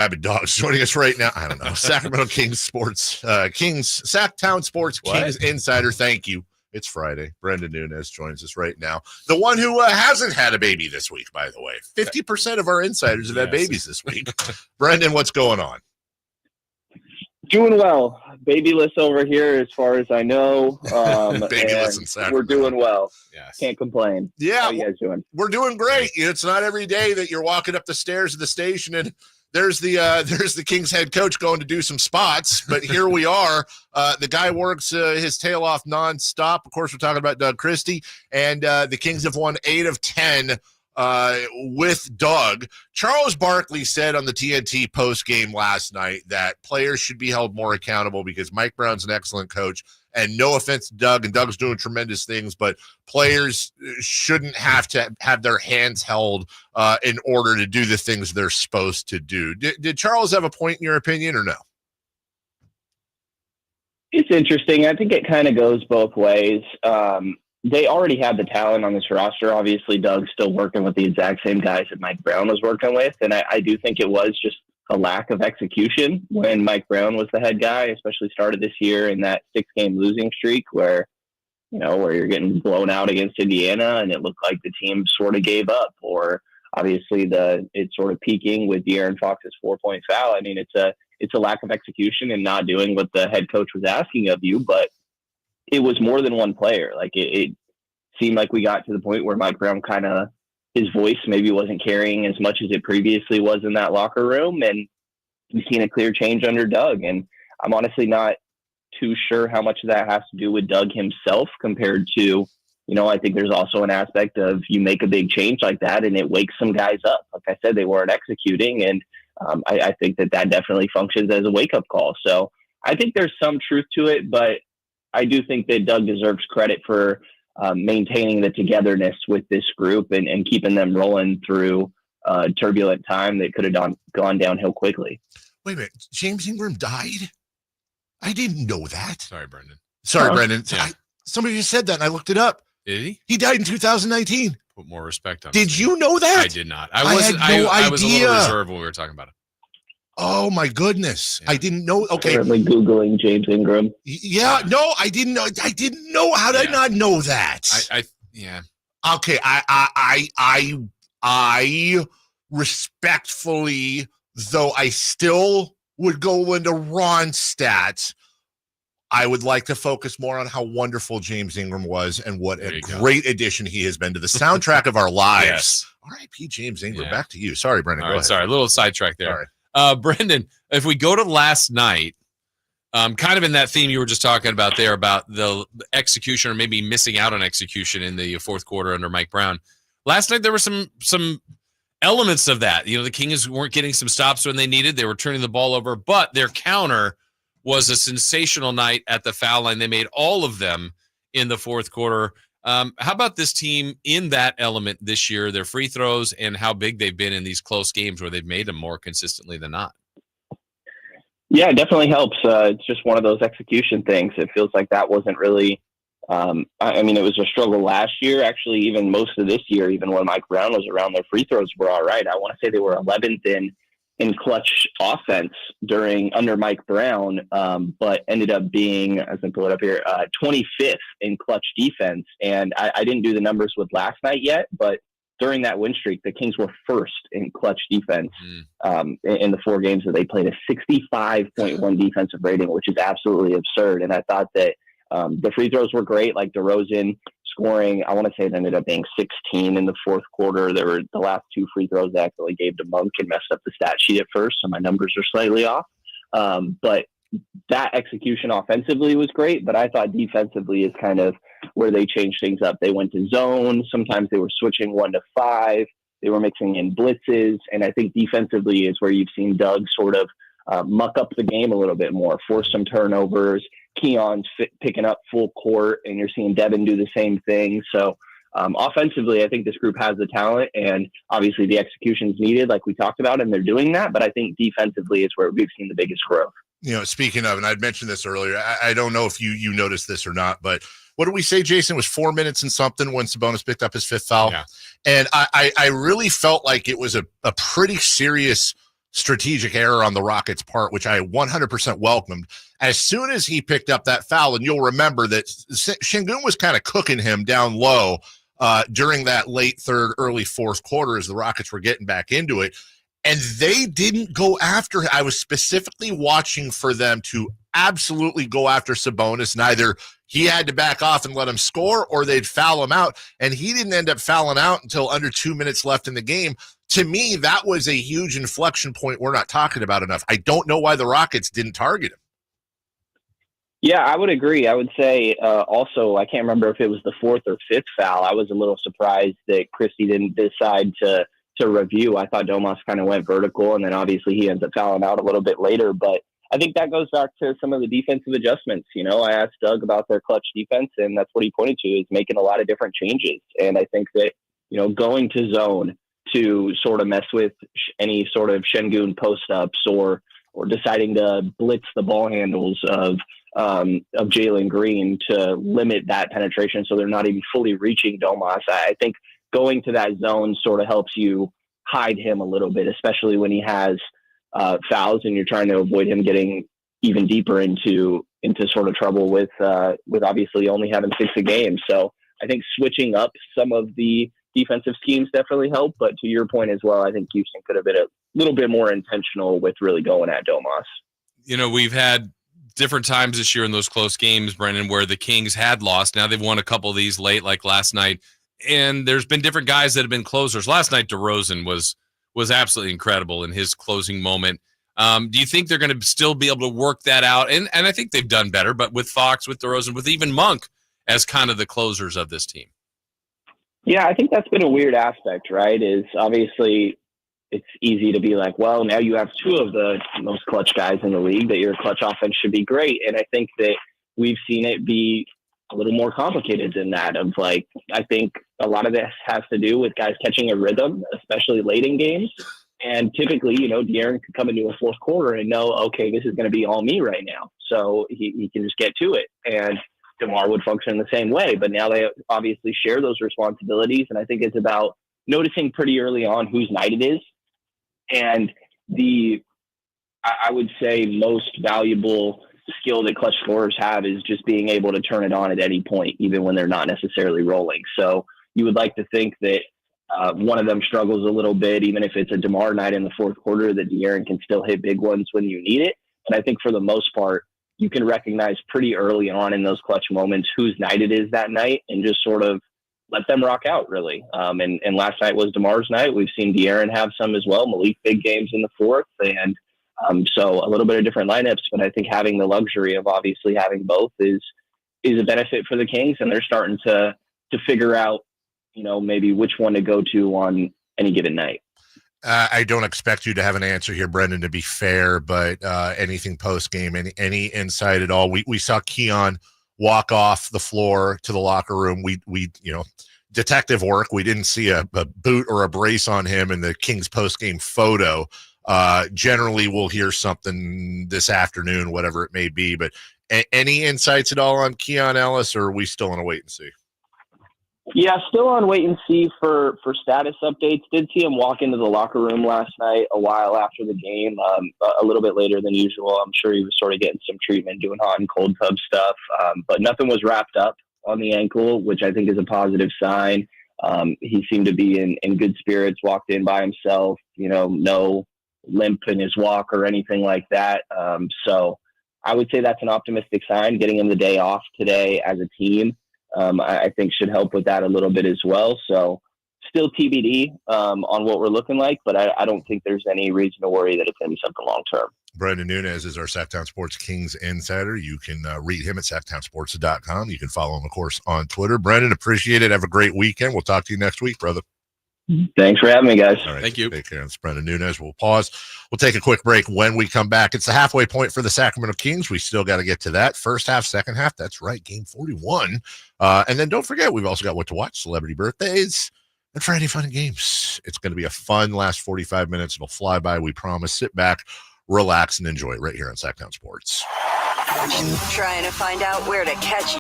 Rabid Dogs joining us right now. I don't know. Sacramento Kings Sports, Sactown Sports Kings Insider. Thank you. It's Friday. Brenden Nunes joins us right now. The one who hasn't had a baby this week, by the way. 50% of our insiders have had babies this week. Brenden, what's going on? Doing well. Babyless over here as far as I know. Babyless in Sacramento. We're doing well. Yes. Can't complain. Yeah. How you guys doing? We're doing great. It's not every day that you're walking up the stairs of the station and there's the Kings head coach going to do some spots, but here we are. The guy works his tail off nonstop. Of course, we're talking about Doug Christie, and the Kings have won 8 of 10 with Doug. Charles Barkley said on the TNT postgame last night that players should be held more accountable because Mike Brown's an excellent coach. And no offense to Doug, and Doug's doing tremendous things, but players shouldn't have to have their hands held in order to do the things they're supposed to do. Did Charles have a point in your opinion or no? It's interesting. I think it kind of goes both ways. They already had the talent on this roster. Obviously, Doug's still working with the exact same guys that Mike Brown was working with, and I do think it was just a lack of execution when Mike Brown was the head guy, especially started this year in that 6-game losing streak where you're getting blown out against Indiana and it looked like the team sort of gave up, or obviously it's sort of peaking with De'Aaron Fox's 4-point foul. I mean, it's a lack of execution and not doing what the head coach was asking of you, but it was more than one player. Like it seemed like we got to the point where Mike Brown his voice maybe wasn't carrying as much as it previously was in that locker room. And we've seen a clear change under Doug. And I'm honestly not too sure how much of that has to do with Doug himself compared to, I think there's also an aspect of you make a big change like that and it wakes some guys up. Like I said, they weren't executing. And I think that definitely functions as a wake-up call. So I think there's some truth to it, but I do think that Doug deserves credit for maintaining the togetherness with this group and keeping them rolling through a turbulent time that could have gone downhill quickly. Wait a minute. James Ingram died? I didn't know that. Sorry, Brenden. Brenden. Yeah. Somebody just said that and I looked it up. Did he? He died in 2019. Put more respect on him. Did you know that? I did not. I was a little reserved when we were talking about it. Oh my goodness. Yeah. I didn't know. Okay. Currently Googling James Ingram. Yeah. No, I didn't know. How did I not know that? Yeah. Okay. I respectfully, though I still would go into Ron's stats, I would like to focus more on how wonderful James Ingram was and what a great addition he has been to the soundtrack of our lives. Yes. R.I.P. James Ingram. Yeah. Back to you. Sorry, Brenden. All right, sorry, a little sidetrack there. Brenden, if we go to last night, kind of in that theme you were just talking about there about the execution or maybe missing out on execution in the fourth quarter under Mike Brown. Last night there were some elements of that. The Kings weren't getting some stops when they needed. They were turning the ball over, but their counter was a sensational night at the foul line. They made all of them in the fourth quarter. How about this team in that element this year, their free throws and how big they've been in these close games where they've made them more consistently than not? Yeah, it definitely helps. It's just one of those execution things. It feels like that wasn't really, it was a struggle last year. Actually, even most of this year, even when Mike Brown was around, their free throws were all right. I want to say they were 11th in clutch offense under Mike Brown, but ended up being, as I pull it up here, 25th in clutch defense. And I didn't do the numbers with last night yet, but during that win streak, the Kings were first in clutch defense in the 4 games that they played, a 65.1 defensive rating, which is absolutely absurd. And I thought that the free throws were great, like DeRozan scoring, I want to say it ended up being 16 in the fourth quarter. There were the last 2 free throws that actually gave to Monk and messed up the stat sheet at first, so my numbers are slightly off. But that execution offensively was great, but I thought defensively is kind of where they changed things up. They went to zone. Sometimes they were switching 1 to 5. They were mixing in blitzes. And I think defensively is where you've seen Doug sort of muck up the game a little bit more, force some turnovers. Keon's picking up full court, and you're seeing Devin do the same thing. So offensively, I think this group has the talent, and obviously the execution is needed, like we talked about, and they're doing that. But I think defensively is where we've seen the biggest growth. Speaking of, and I'd mentioned this earlier, I don't know if you noticed this or not, but what did we say, Jason? It was 4 minutes and something when Sabonis picked up his 5th foul. Yeah. And I really felt like it was a pretty serious strategic error on the Rockets' part, which I 100% welcomed. As soon as he picked up that foul, and you'll remember that Şengün was kind of cooking him down low during that late third, early fourth quarter as the Rockets were getting back into it, and they didn't go after him. I was specifically watching for them to absolutely go after Sabonis. Neither he had to back off and let him score, or they'd foul him out, and he didn't end up fouling out until under 2 minutes left in the game. To me, that was a huge inflection point we're not talking about enough. I don't know why the Rockets didn't target him. Yeah, I would agree. I would say also, I can't remember if it was the fourth or fifth foul. I was a little surprised that Christie didn't decide to review. I thought Domas kind of went vertical, and then obviously he ends up fouling out a little bit later. But I think that goes back to some of the defensive adjustments. You know, I asked Doug about their clutch defense, and that's what he pointed to, is making a lot of different changes. And I think that, you know, going to zone to sort of mess with any sort of Şengün post-ups or deciding to blitz the ball handles of Jalen Green to limit that penetration so they're not even fully reaching Domas. I think going to that zone sort of helps you hide him a little bit, especially when he has fouls and you're trying to avoid him getting even deeper into sort of trouble with obviously only having 6 a game. So I think switching up some of the defensive schemes definitely help. But to your point as well, I think Houston could have been a little bit more intentional with really going at Domas. You know, we've had different times this year in those close games, Brenden, where the Kings had lost. Now they've won a couple of these late, like last night. And there's been different guys that have been closers. Last night, DeRozan was absolutely incredible in his closing moment. Do you think they're going to still be able to work that out? And I think they've done better, but with Fox, with DeRozan, with even Monk as kind of the closers of this team. Yeah, I think that's been a weird aspect, right? Is obviously it's easy to be like, well, now you have 2 of the most clutch guys in the league, that your clutch offense should be great. And I think that we've seen it be a little more complicated than that. Of like, I think a lot of this has to do with guys catching a rhythm, especially late in games. And typically, you know, De'Aaron could come into a fourth quarter and know, okay, this is going to be all me right now. So he can just get to it. And DeMar would function the same way. But now they obviously share those responsibilities. And I think it's about noticing pretty early on whose night it is. And I would say most valuable skill that clutch scorers have is just being able to turn it on at any point, even when they're not necessarily rolling. So you would like to think that one of them struggles a little bit, even if it's a DeMar night in the fourth quarter, that De'Aaron can still hit big ones when you need it. And I think for the most part, you can recognize pretty early on in those clutch moments whose night it is that night and just sort of let them rock out, really. And last night was DeMar's night. We've seen De'Aaron have some as well. Malik big games in the fourth. And so a little bit of different lineups, but I think having the luxury of obviously having both is a benefit for the Kings. And they're starting to figure out, you know, maybe which one to go to on any given night. I don't expect you to have an answer here, Brenden, to be fair, but anything post-game, any insight at all? We saw Keon walk off the floor to the locker room. We you know, detective work. We didn't see a boot or a brace on him in the Kings post-game photo. Generally, we'll hear something this afternoon, whatever it may be. But any insights at all on Keon Ellis, or are we still on a wait and see? Yeah, still on wait and see for status updates. Did see him walk into the locker room last night a while after the game, a little bit later than usual. I'm sure he was sort of getting some treatment, doing hot and cold tub stuff, but nothing was wrapped up on the ankle, which I think is a positive sign. He seemed to be in good spirits, walked in by himself, you know, no limp in his walk or anything like that. So I would say that's an optimistic sign. Getting him the day off today as a team, I think should help with that a little bit as well. So still TBD on what we're looking like, but I don't think there's any reason to worry that it's going to be something long-term. Brenden Nunes is our Sactown Sports Kings insider. You can read him at SactownSports.com. You can follow him, of course, on Twitter. Brenden, appreciate it. Have a great weekend. We'll talk to you next week, brother. Thanks for having me, guys. All right, thank you. Take care. It's Brenden Nunes. We'll pause. We'll take a quick break. When we come back, it's the halfway point for the Sacramento Kings. We still got to get to that. First half, second half. That's right. Game 41. And then don't forget, we've also got what to watch, celebrity birthdays, and Friday fun and games. It's going to be a fun last 45 minutes. It'll fly by. We promise. Sit back, relax, and enjoy it right here on Sactown Sports. Trying to find out where to catch